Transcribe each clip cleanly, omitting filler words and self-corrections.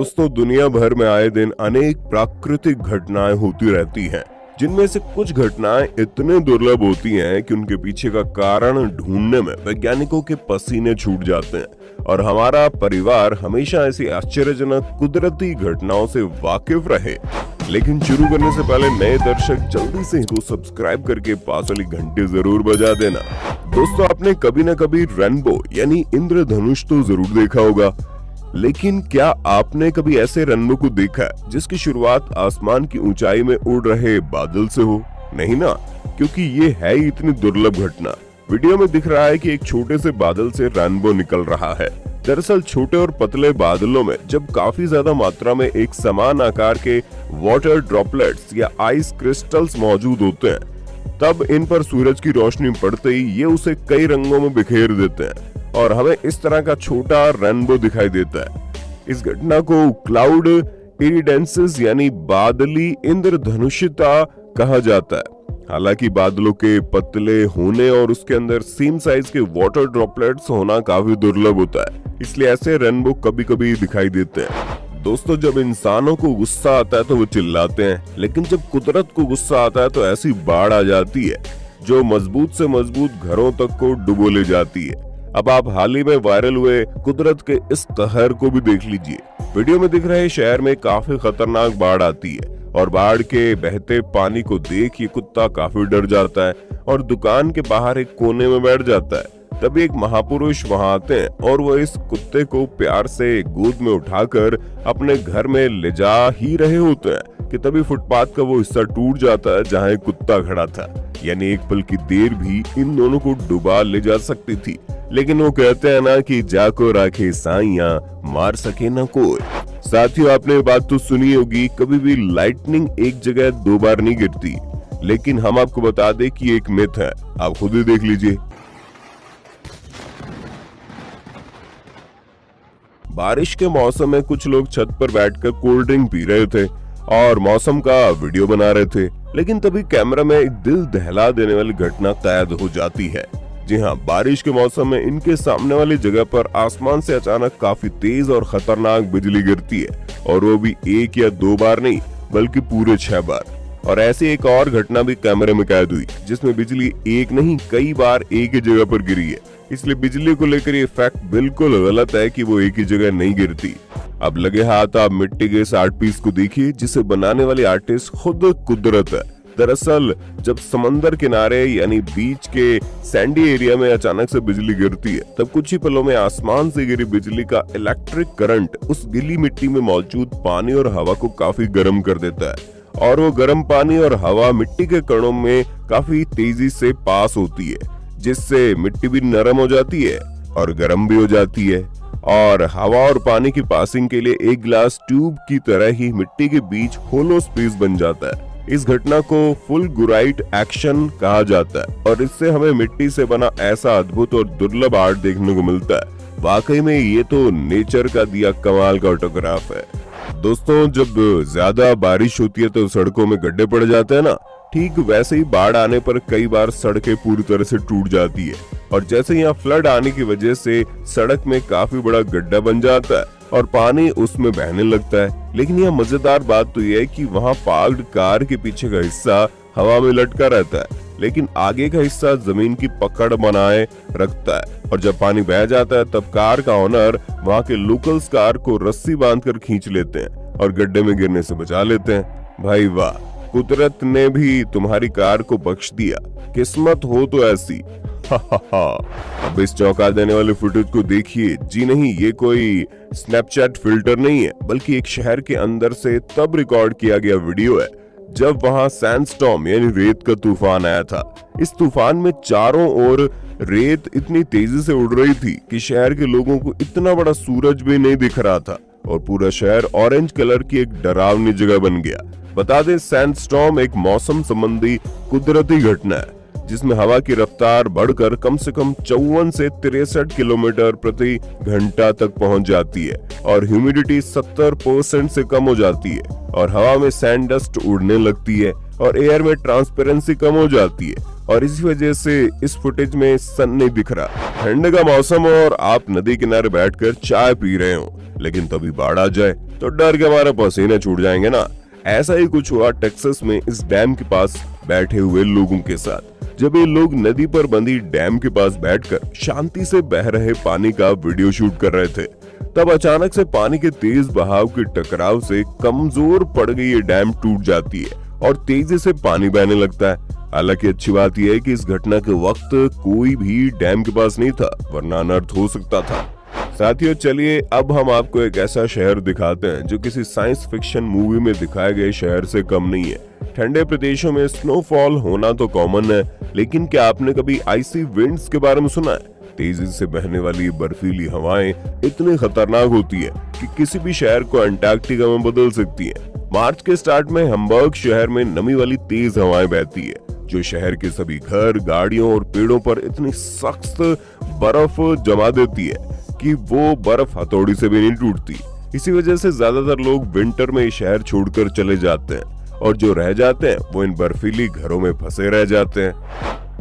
दोस्तों, दुनिया भर में आए दिन अनेक प्राकृतिक घटनाएं होती रहती हैं, जिनमें से कुछ घटनाएं इतने दुर्लभ होती हैं कि उनके पीछे का कारण ढूंढने में वैज्ञानिकों के पसीने छूट जाते हैं। और हमारा परिवार हमेशा ऐसी आश्चर्यजनक कुदरती घटनाओं से वाकिफ रहे। लेकिन शुरू करने से पहले नए दर्शक जल्दी से इसको सब्सक्राइब करके पास वाली घंटी जरूर बजा देना। दोस्तों, आपने कभी न कभी रेनबो यानी इंद्रधनुष तो जरूर देखा होगा, लेकिन क्या आपने कभी ऐसे रेनबो को देखा है जिसकी शुरुआत आसमान की ऊंचाई में उड़ रहे बादल से हो? नहीं ना, क्योंकि ये है ही इतनी दुर्लभ घटना। वीडियो में दिख रहा है कि एक छोटे से बादल से रेनबो निकल रहा है। दरअसल छोटे और पतले बादलों में जब काफी ज्यादा मात्रा में एक समान आकार के वाटर ड्रॉपलेट्स या आइस क्रिस्टल्स मौजूद होते हैं, तब इन पर सूरज की रोशनी पड़ते ही ये उसे कई रंगों में बिखेर देते हैं और हमें इस तरह का छोटा रेनबो दिखाई देता है। इस घटना को क्लाउड इरिडेंसेस यानी बादली इंद्रधनुषिता कहा जाता है। हालांकि बादलों के पतले होने और उसके अंदर सेम साइज के वाटर ड्रॉपलेट्स होना काफी दुर्लभ होता है, इसलिए ऐसे रेनबो कभी कभी दिखाई देते हैं। दोस्तों, जब इंसानों को गुस्सा आता है तो वो चिल्लाते हैं, लेकिन जब कुदरत को गुस्सा आता है तो ऐसी बाढ़ आ जाती है जो मजबूत से मजबूत घरों तक को डुबो ले जाती है। अब आप हाल ही में वायरल हुए कुदरत के इस कहर को भी देख लीजिए। वीडियो में दिख रहे शहर में काफी खतरनाक बाढ़ आती है और बाढ़ के बहते पानी को देख ये कुत्ता काफी डर जाता है और दुकान के बाहर एक कोने में बैठ जाता है। तभी एक महापुरुष वहां आते हैं और वो इस कुत्ते को प्यार से गोद में उठाकर अपने घर में ले जा ही रहे होते हैं कि तभी फुटपाथ का वो हिस्सा टूट जाता है जहां एक कुत्ता खड़ा था। यानी एक पल की देर भी इन दोनों को डुबा ले जा सकती थी। लेकिन वो कहते हैं ना कि जाको राखे साइयां, मार सके ना कोई। साथियों, आपने ये बात तो सुनी होगी, कभी भी लाइटनिंग एक जगह दो बार नहीं गिरती। लेकिन हम आपको बता दें कि एक मिथ है, आप खुद ही देख लीजिए। बारिश के मौसम में कुछ लोग छत पर बैठकर कोल्ड ड्रिंक पी रहे थे और मौसम का वीडियो बना रहे थे, लेकिन तभी कैमरा में एक दिल दहला देने वाली घटना कैद हो जाती है। जी हाँ, बारिश के मौसम में इनके सामने वाली जगह पर आसमान से अचानक काफी तेज और खतरनाक बिजली गिरती है, और वो भी एक या दो बार नहीं बल्कि पूरे 6 बार। और ऐसी एक और घटना भी कैमरे में कैद हुई जिसमें बिजली एक नहीं कई बार एक ही जगह पर गिरी है। इसलिए बिजली को लेकर ये फैक्ट बिल्कुल गलत है कि वो एक ही जगह नहीं गिरती। अब लगे हाथ आप मिट्टी के इस आर्ट पीस को देखिए जिसे बनाने वाली आर्टिस्ट खुद कुदरत है। दरअसल जब समंदर किनारे यानी बीच के सैंडी एरिया में अचानक से बिजली गिरती है, तब कुछ ही पलों में आसमान से गिरी बिजली का इलेक्ट्रिक करंट उस गीली मिट्टी में मौजूद पानी और हवा को काफी गर्म कर देता है, और वो गर्म पानी और हवा मिट्टी के कणों में काफी तेजी से पास होती है, जिससे मिट्टी भी नरम हो जाती है और गर्म भी हो जाती है। और हवा और पानी की पासिंग के लिए एक ग्लास ट्यूब की तरह ही मिट्टी के बीच होलो स्पेस बन जाता है। इस घटना को फुल गुराइट एक्शन कहा जाता है और इससे हमें मिट्टी से बना ऐसा अद्भुत और दुर्लभ आर्ट देखने को मिलता है। वाकई में ये तो नेचर का दिया कमाल का ऑटोग्राफ है। दोस्तों, जब ज्यादा बारिश होती है तो सड़कों में गड्ढे पड़ जाते हैं ना, ठीक वैसे ही बाढ़ आने पर कई बार सड़कें पूरी तरह से टूट जाती है और जैसे यहाँ फ्लड आने की वजह से सड़क में काफी बड़ा गड्ढा बन जाता है और पानी उसमें बहने लगता है। लेकिन यह मजेदार बात तो यह है कि वहाँ पार्क्ड कार के पीछे का हिस्सा हवा में लटका रहता है, लेकिन आगे का हिस्सा जमीन की पकड़ बनाए रखता है। और जब पानी बह जाता है तब कार का ओनर वहाँ के लोकल्स कार को रस्सी बांधकर खींच लेते हैं और गड्ढे में गिरने से बचा लेते हैं। भाई वाह, कुदरत ने भी तुम्हारी कार को बख्श दिया, किस्मत हो तो ऐसी। अब इस चौंका देने वाले फुटेज को देखिए। जी नहीं, ये कोई स्नैपचैट फिल्टर नहीं है, बल्कि एक शहर के अंदर से तब रिकॉर्ड किया गया वीडियो है जब वहां सैंडस्टॉर्म यानी रेत का तूफान आया था। इस तूफान में चारों ओर रेत इतनी तेजी से उड़ रही थी कि शहर के लोगों को इतना बड़ा सूरज भी नहीं दिख रहा था और पूरा शहर ऑरेंज कलर की एक डरावनी जगह बन गया। बता दें, सैंडस्टॉर्म एक मौसम संबंधी कुदरती घटना है जिसमें हवा की रफ्तार बढ़कर कम से कम 54 से 63 किलोमीटर प्रति घंटा तक पहुंच जाती है और ह्यूमिडिटी 70% से कम हो जाती है और हवा में सैंड डस्ट उड़ने लगती है और एयर में ट्रांसपेरेंसी कम हो जाती है और इसी वजह से इस फुटेज में सन नहीं दिख रहा। ठंड का मौसम और आप नदी किनारे बैठकर चाय पी रहे हो, लेकिन तभी बाढ़ आ जाए तो डर के हमारे पसीने छूट जाएंगे ना। ऐसा ही कुछ हुआ टेक्सास में इस डैम के पास बैठे हुए लोगों के साथ। जब ये लोग नदी पर बंधी डैम के पास बैठकर शांति से बह रहे पानी का वीडियो शूट कर रहे थे, तब अचानक से पानी के तेज बहाव के टकराव से कमजोर पड़ गई ये डैम टूट जाती है और तेजी से पानी बहने लगता है। हालांकि अच्छी बात यह है कि इस घटना के वक्त कोई भी डैम के पास नहीं था, वरना अनर्थ हो सकता था। साथियों, चलिए अब हम आपको एक ऐसा शहर दिखाते हैं जो किसी साइंस फिक्शन मूवी में दिखाए गए शहर से कम नहीं है। ठंडे प्रदेशों में स्नोफॉल होना तो कॉमन है, लेकिन क्या आपने कभी आइसी विंड्स के बारे में सुना है? तेजी से बहने वाली बर्फीली हवाएं इतनी खतरनाक होती है कि किसी भी शहर को अंटार्कटिका में बदल सकती है। मार्च के स्टार्ट में हम्बर्ग शहर में नमी वाली तेज हवाएं बहती है, जो शहर के सभी घर, गाड़ियों और पेड़ों पर इतनी सख्त बर्फ जमा देती है कि वो बर्फ हथौड़ी से भी नहीं टूटती। इसी वजह से ज्यादातर लोग विंटर में शहर छोड़कर चले जाते हैं और जो रह जाते हैं वो इन बर्फीली घरों में फंसे रह जाते हैं।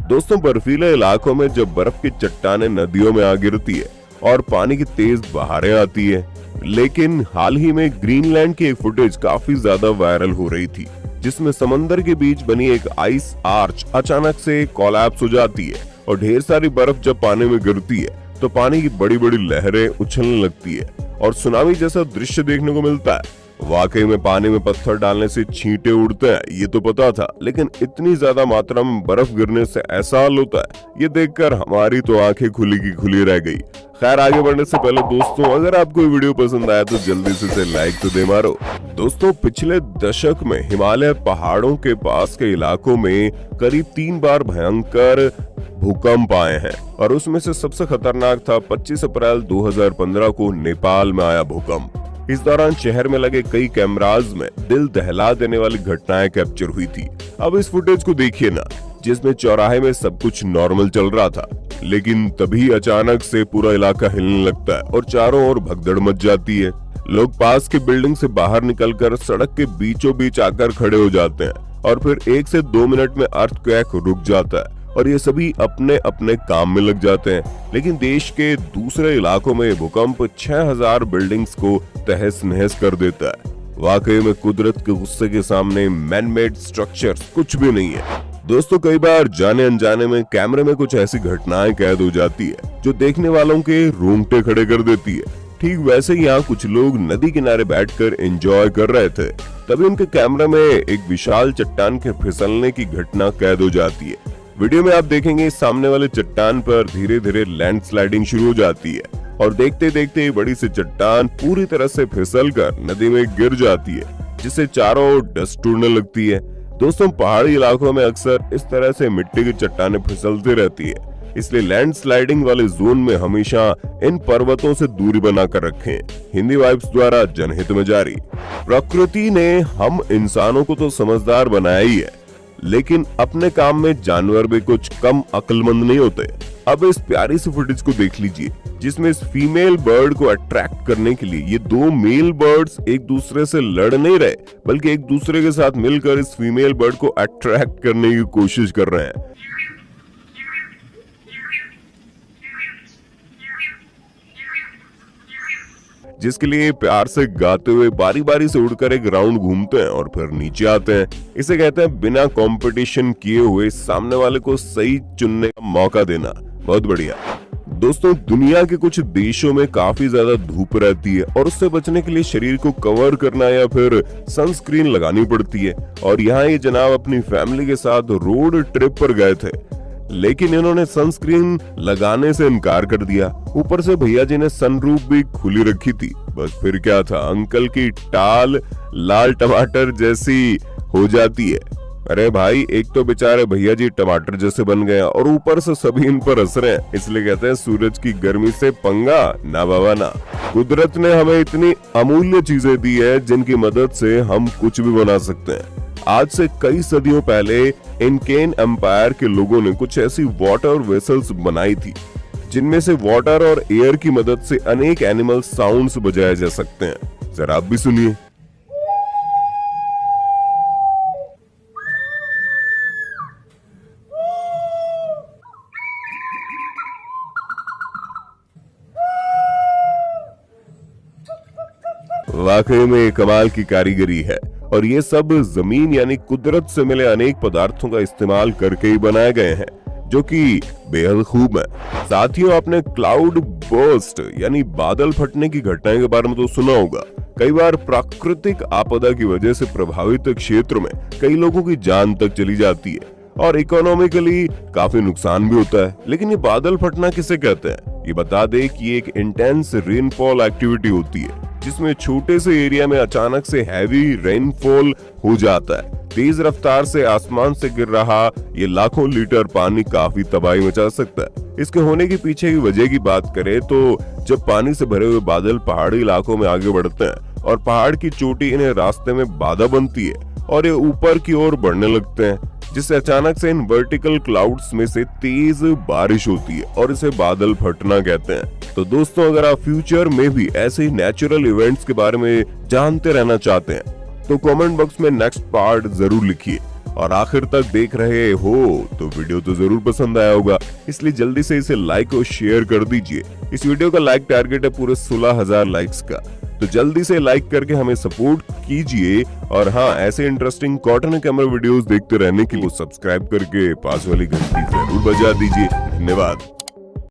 दोस्तों, बर्फीले इलाकों में जब बर्फ की चट्टानें नदियों में आ गिरती है और पानी की तेज बहारें आती है, लेकिन हाल ही में ग्रीनलैंड की एक फुटेज काफी ज्यादा वायरल हो रही थी, जिसमें समंदर के बीच बनी एक आइस आर्च अचानक से कोलैप्स हो जाती है और ढेर सारी बर्फ जब पानी में गिरती है तो पानी की बड़ी बड़ी लहरें उछलने लगती है और सुनामी जैसा दृश्य देखने को मिलता है। वाकई में पानी में पत्थर डालने से छींटे उड़ते हैं, ये तो पता था, लेकिन इतनी ज्यादा मात्रा में बर्फ गिरने से ऐसा हाल होता है, ये देखकर हमारी तो आंखें खुली की खुली रह गई। खैर, आगे बढ़ने से पहले दोस्तों, अगर आपको ये वीडियो पसंद आया तो जल्दी से लाइक तो दे मारो। दोस्तों, पिछले दशक में हिमालय पहाड़ों के पास के इलाकों में करीब 3 बार भयंकर भूकंप आए हैं और उसमें से सबसे खतरनाक था 25 अप्रैल 2015 को नेपाल में आया भूकंप। इस दौरान शहर में लगे कई कैमराज में दिल दहला देने वाली घटनाएं कैप्चर हुई थी। अब इस फुटेज को देखिए ना, जिसमें चौराहे में सब कुछ नॉर्मल चल रहा था, लेकिन तभी अचानक से पूरा इलाका हिलने लगता है और चारों ओर भगदड़ मच जाती है। लोग पास की बिल्डिंग से बाहर निकलकर सड़क के बीचों बीच आकर खड़े हो जाते हैं और फिर 1 से 2 मिनट में अर्थक्वेक रुक जाता है और ये सभी अपने अपने काम में लग जाते हैं। लेकिन देश के दूसरे इलाकों में भूकंप 6000 बिल्डिंग्स को तहस नहस कर देता है। वाकई में कुदरत के गुस्से के सामने मैन मेड स्ट्रक्चर्स कुछ भी नहीं है। दोस्तों, कई बार जाने अनजाने में कैमरे में कुछ ऐसी घटनाएं कैद हो जाती है जो देखने वालों के रोंगटे खड़े कर देती है। ठीक वैसे ही यहाँ कुछ लोग नदी किनारे बैठकर एंजॉय कर रहे थे, तभी उनके कैमरे में एक विशाल चट्टान के फिसलने की घटना कैद हो जाती है। वीडियो में आप देखेंगे सामने वाले चट्टान पर धीरे धीरे लैंडस्लाइडिंग शुरू हो जाती है और देखते देखते बड़ी सी चट्टान पूरी तरह से फिसलकर नदी में गिर जाती है, जिससे चारों ओर डस्ट उड़ने लगती है। दोस्तों, पहाड़ी इलाकों में अक्सर इस तरह से मिट्टी की चट्टानें फिसलती रहती है, इसलिए लैंडस्लाइडिंग वाले जोन में हमेशा इन पर्वतों से दूरी बनाकर रखें। हिंदी वाइब्स द्वारा जनहित में जारी। प्रकृति ने हम इंसानों को तो समझदार बनाया ही है, लेकिन अपने काम में जानवर भी कुछ कम अक्लमंद नहीं होते। अब इस प्यारी सी फुटेज को देख लीजिए, जिसमें इस फीमेल बर्ड को अट्रैक्ट करने के लिए ये 2 मेल बर्ड्स एक दूसरे से लड़ नहीं रहे, बल्कि एक दूसरे के साथ मिलकर इस फीमेल बर्ड को अट्रैक्ट करने की कोशिश कर रहे हैं। जिसके लिए प्यार से गाते हुए बारी बारी से उड़कर एक राउंड घूमते हैं और फिर नीचे आते हैं। इसे कहते हैं बिना कंपटीशन किए हुए सामने वाले को सही चुनने का मौका देना। बहुत बढ़िया। दोस्तों, दुनिया के कुछ देशों में काफी ज्यादा धूप रहती है और उससे बचने के लिए शरीर को कवर करना या फिर सनस्क्रीन लगानी पड़ती है। और यहाँ ये जनाब अपनी फैमिली के साथ रोड ट्रिप पर गए थे, लेकिन इन्होंने सनस्क्रीन लगाने से इनकार कर दिया। ऊपर से भैया जी ने सनरूफ भी खुली रखी थी। बस फिर क्या था, अंकल की टाल लाल टमाटर जैसी हो जाती है। अरे भाई, एक तो बेचारे भैया जी टमाटर जैसे बन गए और ऊपर से सभी इन पर हंस रहे हैं। इसलिए कहते हैं सूरज की गर्मी से पंगा ना बाबा ना। कुदरत ने हमें इतनी अमूल्य चीजें दी है जिनकी मदद से हम कुछ भी बना सकते हैं। आज से कई सदियों पहले इनकेन एम्पायर के लोगों ने कुछ ऐसी वाटर वेसल्स बनाई थी, जिनमें से वाटर और एयर की मदद से अनेक एनिमल साउंड्स बजाए जा सकते हैं। जरा आप भी सुनिए। वाकई में कमाल की कारीगरी है और ये सब जमीन यानी कुदरत से मिले अनेक पदार्थों का इस्तेमाल करके ही बनाए गए हैं, जो कि बेहद खूब है। साथियों, आपने क्लाउड बर्स्ट यानी बादल फटने की घटनाएं के बारे में तो सुना होगा। कई बार प्राकृतिक आपदा की वजह से प्रभावित क्षेत्र में कई लोगों की जान तक चली जाती है और इकोनॉमिकली काफी नुकसान भी होता है। लेकिन ये बादल फटना किसे कहते हैं, ये बता दे कि ये एक इंटेंस रेनफॉल एक्टिविटी होती है जिसमें छोटे से एरिया में अचानक से हैवी रेनफॉल हो जाता है। तेज रफ्तार से आसमान से गिर रहा ये लाखों लीटर पानी काफी तबाही मचा सकता है। इसके होने के पीछे की वजह की बात करें तो जब पानी से भरे हुए बादल पहाड़ी इलाकों में आगे बढ़ते हैं और पहाड़ की चोटी इन्हें रास्ते में बाधा बनती है और ये ऊपर की ओर बढ़ने लगते हैं, जिससे अचानक से इन वर्टिकल क्लाउड्स में से तेज बारिश होती है और इसे बादल फटना कहते हैं। तो दोस्तों, अगर आप फ्यूचर में भी ऐसे ही नेचुरल इवेंट्स के बारे में जानते रहना चाहते हैं तो कमेंट बॉक्स में नेक्स्ट पार्ट जरूर लिखिए। और आखिर तक देख रहे हो तो वीडियो तो जरूर पसंद आया होगा, इसलिए जल्दी से इसे लाइक और शेयर कर दीजिए। इस वीडियो का लाइक टारगेट है पूरे 16,000 लाइक्स का, तो जल्दी से लाइक करके हमें सपोर्ट कीजिए। और हाँ, ऐसे इंटरेस्टिंग कॉटन कैमरा वीडियोस देखते रहने के लिए सब्सक्राइब करके पास वाली घंटी जरूर बजा दीजिए। धन्यवाद।